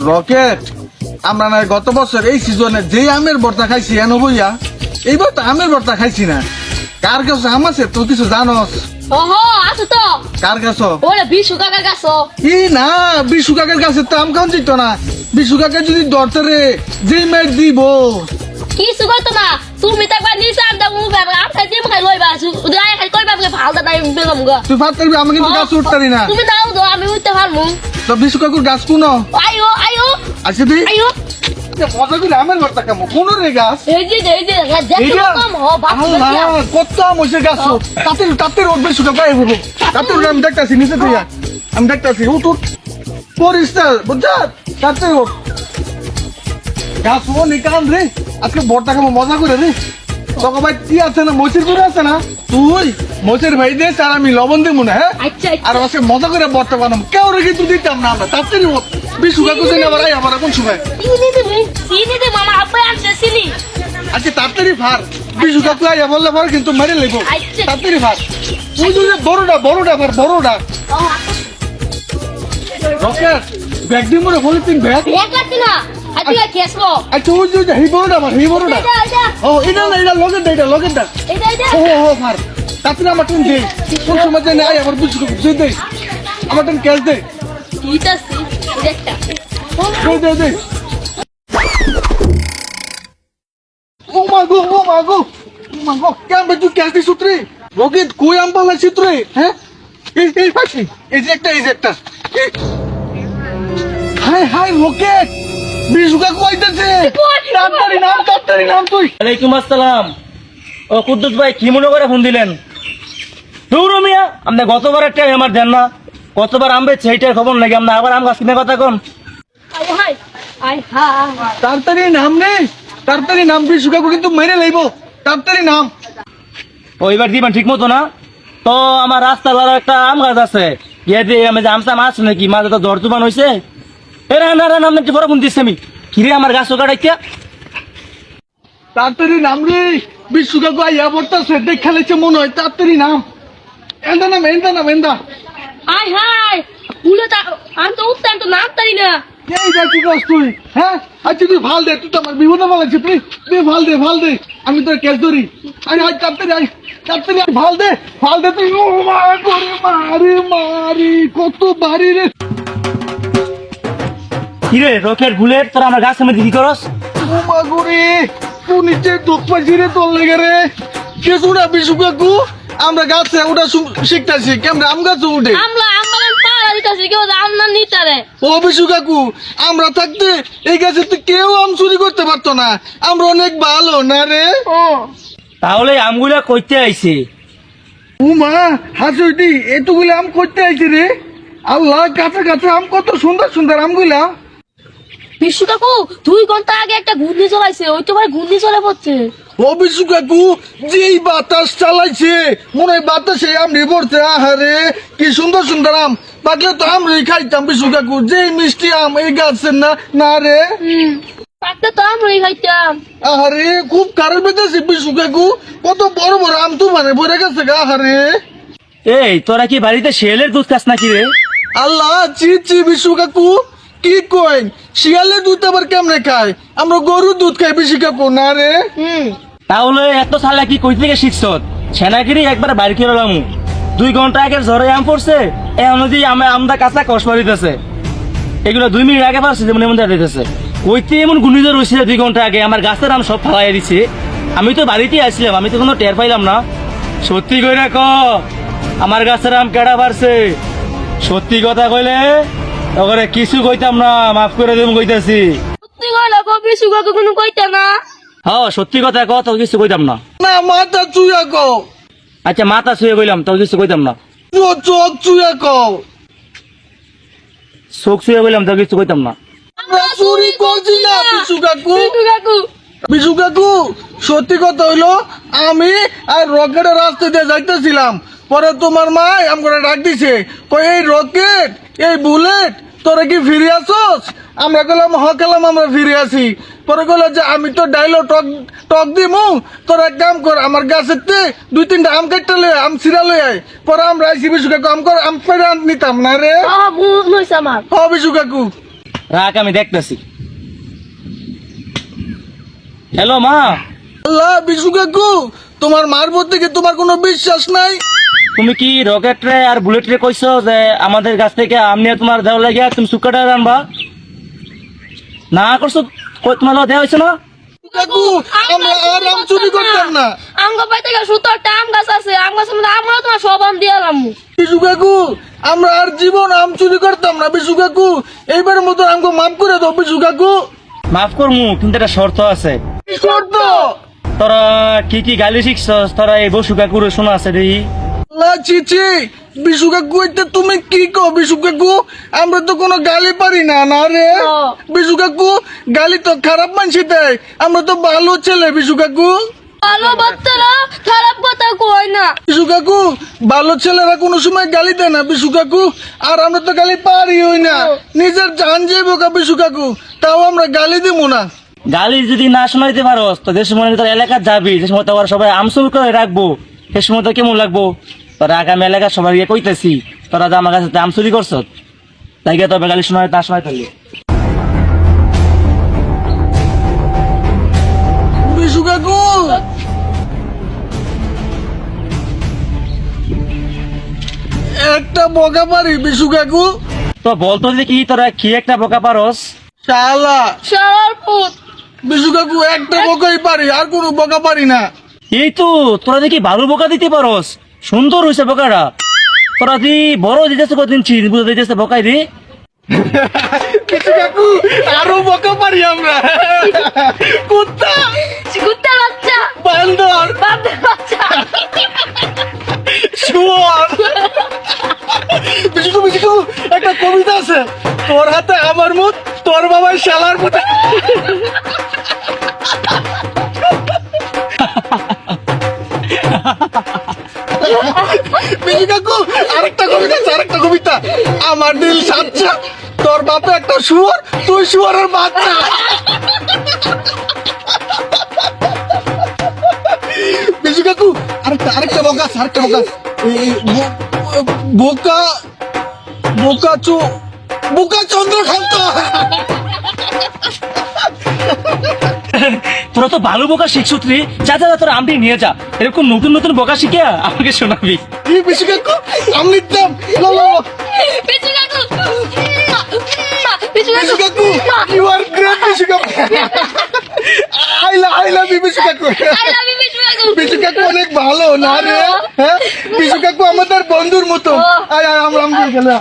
Rocket আমরা না গত বছর এই সিজনে যে আমের ভর্তা খাইছি এন বইয়া এইবার তো আমের ভর্তা খাইছি না। কার কাছে আম আছে তুই কিছু জানস? ওহো আছো তো কার কাছে? ওরে বিশু কাকার কাছে। কি না বিশু কাকের কাছে তো আম খাওয়ান যেত না। বিশু কাকে যদি ধরতে রে যে মেট দিব কিছু করতো না তুমি তো একবার নিচে আম দাও মুখে আম খাই দিয়ে খাই লইবা উদয় খাই কইবা ভালো দাদা আমি বেগম গো। তুই ফাট করবি আমি কিন্তু গাছ উঠতারি না। তুমি দাও দাও আমি উঠতে পারবো। তো বিশু কাকুর গাছ কোন? আইও আইও আছে তুই আইও মজা করে আমের ভর্তা খাবো কোন রে গাছ? এই যে দেখো কম হো বাবা আল্লাহ কত আম হয়েছে গাছ তাতে তাতে উঠবে সুখা পাই বলবো তাতে উঠবে আমি দেখতেছি নিচে তুই আমি দেখতেছি উঠ উঠ পরিস না বুঝছা তাতে উঠ গাছ ও নিকান রে আজকে ভর্তা খাবো মজা করে রে তোকে ভাই কি আছে না মসির করে আছে না তুই মসির ভাই দে আর আমি লবণ দিব না হ্যাঁ আচ্ছা আর আজকে মজা করে ভর্তা বানাবো কেউ রে কিন্তু দিতাম না আমরা তাতে বিশুকা কোথায় আবার আই আবার কোন সময় চিনি দে মামা আব্বা আনছে চিনি। আজকে তাড়াতাড়ি ফার বিশু কাকু আইয়া বললে ফার কিন্তু মেরে লেগো আচ্ছা। তাড়াতাড়ি ফার তুই যদি বড়টা ফার বড়টা রকেট ব্যাগ দি মরে পলিথিন ব্যাগ এক লাগছে না আজকে খেসবো। আচ্ছা ওই যে হি বড়টা ও এটা না এটা লগের দা এটা ও ফার তাড়াতাড়ি আমার টিম দে কোন সময় জানি আই আবার বিশু কাকু দে আমার টিম ক্যাশ দে দিতাছি একটা দে ও মাগো কেমন তুই ক্যাশ দিস উতরে রকেট কই আম পালা চিত্রে হ্যাঁ এই পাশে এই যে একটা হাই রকেট বিশুকা কইতেছে তাড়াতাড়ি নাম তুই। ওয়ালাইকুম আসসালাম। ও কুদ্দুস ভাই কি মনে করে ফোন দিলেন? দৌড় মিয়া আপনি গতবারের টাইম আমার দেন না কতবার আম বেচছে এইটার খবর নাকি আপনি আবার আম গাছ কিনে কথা কন। হাই হাই হাই তাড়াতাড়ি নাম বিশুকা কিন্তু মেরে লইব তাড়াতাড়ি নাম। ও এবার দিবেন ঠিক মতো না তো আমার রাস্তার বারো একটা আম গাছ আছে গিয়ে দিয়ে আমি যে আমসা মাছ নাকি মাঝে তো দর তুমান হয়েছে এরা নাম নাকি বড় ফোন দিচ্ছে আমি কিরে আমার গাছ কাটাইতে তাড়াতাড়ি নাম রে বিশুকা আইয়া পড়তাছে দেখা লেছে মনে হয় তাড়াতাড়ি নাম এন্দা হাই হাই উলোটা আমি তো উঠতাম তো নামতারি না। এই দেখ কি করছ তুই হ্যাঁ আচ্ছা তুই ভাল দে তুই তো আমার বিপদ মালাচ্ছি তুই ভাল দে আমি তোর ক্যাশ ধরি আরে তাড়াতাড়ি ভাল দে তুই ও মা করে মারি কত বাড়ি রে কিরে রকেট বুলেট তোরা আমার গাছের মধ্যে কি করস? ও মা করে তুই নিচে দুধ পাইছি রে তোর লেগে রে কিছু না বিশুকাকু আমরা গাছে ওটা শিখতেছি কেমন আম গাছে উঠে আমরা পাড়া দিতাছি কেউ আমরা নিতারে। ও বিশুকাকু আমরা থাকতে এই গাছে তো কেউ আম চুরি করতে পারতো না আমরা অনেক ভালো না রে তাহলে আমগুলা কইতে আইছে উমা হাসুইটি এতগুলো আম করতে আইছে রে আল্লাহ কাছে আম কত সুন্দর আমগুলা। বিশু কাকু 2 ঘন্টা আগে একটা ঘূর্ণি চলাইছে ওই তো ভাই ঘূর্ণি চলে পড়ছে। ও বিশু কাকু যেই বাতাস চালাইছে মনে হয় বাতাসে আম পড়ছে আহারে কি সুন্দর আম পাকলে তো আম খাইতাম বিশু কাকু যেই মিষ্টি আম এই গাছের না রে পাকলে তো আমরাই খাইতাম। আহারে খুব খারাপ বেঁধেছে বিশু কাকু কত বড় আম তো মানে পড়ে গেছে গা আহারে। এই তোরা কি বাড়িতে শিয়ালের দুধ খাস নাকি রে? আল্লাহ চি বিশু কাকু কি কইন শিয়ালের দুধ আবার কেমনে খায় আমরা গরুর দুধ খাই বেশি কাকু না রে। তাহলে এত সালা কি কই থেকে শিখছ? সেনাগিরি একবার বাড়ি খেলাম 2 ঘন্টা আগে ঝড়ে আম পড়ছে এই অনুযায়ী আমদা কাঁচা কষ পারিতেছে এগুলো 2 মিনিট আগে পারছে যেমন এমন দিতেছে কইতে এমন ঘূর্ণিঝড় হয়েছিল 2 ঘন্টা আগে আমার গাছের আম সব ফালাই দিছে আমি তো বাড়িতেই আসছিলাম আমি তো কোনো টের পাইলাম না। সত্যি কইরা ক আমার গাছের আম কেডা পারছে? সত্যি কথা কইলে ওরে কিছু কইতাম না মাফ করে দেব কইতাছি। সত্যি কইলা গো বিশু কাকু কোনো কইতা না। হ্যাঁ সত্যি কথা ক তো কিছু কইতাম না। না মাথা চুয়া কও আচ্ছা মাথা ছুঁয়ে কইলাম তো কিছু কইতাম না। চোখ চুয়া কও চোখ ছুঁয়ে কইলাম তো কিছু কইতাম না। আমরা চুরি করছি না বিশু কাকু। বিশু কাকু বিশু কাকু সত্যি কথা হইলো আমি আর রকেটের রাস্তা দিয়ে যাইতেছিলাম পরে তোমার মা আমাকে ডাক দিছে কই এই রকেট এই বুলেট তোরা কি ফিরে আসোস আমরা কইলাম হকালাম আমরা ফিরে আসি পরে কইলো যে আমি তো ডাইলো টক দিমু তোরা এক কাম কর আমার গাছের 2-3টা আম কাটতে লই আম ছিড়া লই আয় পরে আমরা আইসি বিশু কাকু আম পেড়ে নিতাম না রে ভুল হইছে আমার। হ বিশু কাকু রাখ, আমি দেখতেছি। হ্যালো মা, আল্লাহ বিশু কাকু, তোমার মার প্রতি কি তোমার কোনো বিশ্বাস নাই? তুমি কি রকেট রে আর বুলেট রে কইছো যে আমাদের কাছ থেকে আম নিয়ে তোমার দেওয়া লাগিয়া তুমি সুকাটা আনবা? না করছো, তোমার দেওয়া হয়েছে না? কাকু, আমরা আর আম চুরি করতাম না। আম গাছ পাইতে গেলে 70টা আম গাছ আছে, আম গাছের মধ্যে আমরা তোমার সব আম দিয়ে এলাম। বিশু কাকু, আমরা আর জীবন আম চুরি করতাম না। বিশু কাকু, এইবারের মতো আমাকে মাফ করে দাও বিশু কাকু। মাফ করমু, কিন্তু একটা শর্ত আছে। কি শর্ত? তোরা কি কি গালি শিখছস তোরা এই বসু কাকুর শোনা আছে রে? আল্লাহ চিচি, বিশু কাকু এটা তুমি কি কো? বিশু কাকু, আমরা তো কোনো গালি পারি না। না রে বিশু কাকু, গালি তো খারাপ মানুষই দেয়, আমরা তো ভালো ছেলে বিশু কাকু। ভালো বাচ্চারা খারাপ কথা কয় না। বিশু কাকু, ভালো ছেলেরা কোনো সময় গালি দেয় না বিশু কাকু। আর আমরা তো গালি পারি হই না, নিজের জান যাইবো কা বিশু কাকু, তাও আমরা গালি দিব না। গালি যদি না শোনাইতে পারোস তো যে সময় তোর এলাকা যাবি, যে সময় তোর সবাই আমসুল করে রাখবো, সে সময় তো কেমন লাগবো? তোরা আগামী এলাকার সবাই গিয়ে কইতেছি তোরা যে আমার কাছে আমসুরি করছ, তাই গিয়ে তবে গালি শোনাই না শোনাই তাহলে। বিশু কাকু, একটা বকা পারি বিশু কাকু। তো বলতো যে কি তোরা কি একটা বোকা পারস? শালা শালার পুত। বিশু কাকু, একটা বকাই পারি, আর কোনো বকা পারি না। এই তো তোরা দেখি ভালো বোকা দিতে পারস, সুন্দর হয়েছে বোকাটা। তোরা দি বড় দিতেছে কদিন চিন বুঝে দিতেছে বোকাই দি। বিশু কাকু, আরো বকা পারি আমরা। কুত্তা, কুত্তার বাচ্চা, বান্দর, বাপের বাচ্চা। শুয়োর। বিশু কাকু, একটা কবিতা আছে, তোর হাতে আমার মুখ, তোর বাবার শালার মুখ। বিশু কাকু, আরেকটা কবিতা আছে, আরেকটা কবিতা। আমার দিল সাচ্চা, তোর বাপে একটা শুয়োর, তুই শুয়োরের বাচ্চা। বিশু কাকু, আরেকটা বকা আছে, আরেকটা বকা আছে। এই বোকা বোকা চন্দ্রকান্ত। তোরা তো ভালো বোকা শিখছুত রে, যা যা তোরা আমটি নিয়ে যা, এরকম নতুন নতুন বোকা শিখে আমাকে শোনাবি। এই বিশু কাকু, আমি নিতাম। পিছু কাকু, পিছু বিশু কাকু, কাকু, ইউ আর গ্রেট বিশু কাকু। আই লাভ ইউ বিশু কাকু। I love you, পিছু কাকু। বিশু কাকু অনেক ভালো না রে? হ্যাঁ, বিশু কাকু আমাদের বন্ধুর মতো। আয় আয়, আমরা গেলে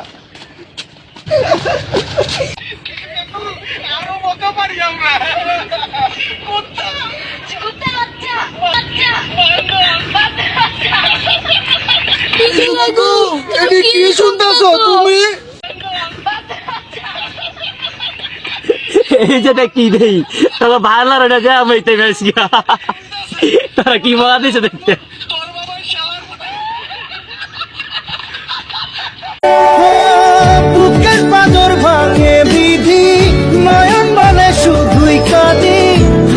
আরো বকা পারি আমরা। কুত্তার বাচ্চা, বাচ্চা, বাপের বাচ্চা। বিশু কাকু, এটি কি শুনতেছো তুমি? এই যেটা কি দেই তোরা ভালো রে যা আমি তাই বেশি তোরা কি মজা দিছে দেখতে। বুকের পাঁজর ভাঙে বিধি, নয়ন বলে শুধুই কাঁদি,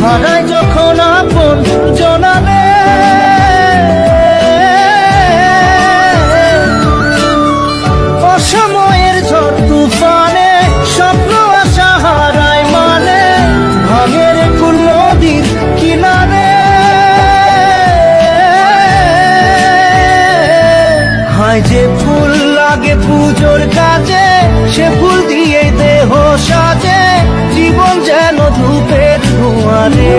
হারায় যখন আপন জনালে। অসময়ের ঝড় তুফানে স্বপ্ন আশা হারায় মানে, ভাঙের কুল নদীর কিনারে। হায় যে ফুল লাগে পুজোর কাজে, সে ফুল দিয়ে দেহ সাজে, জীবন যেন ধূপের ধোঁয়ারে।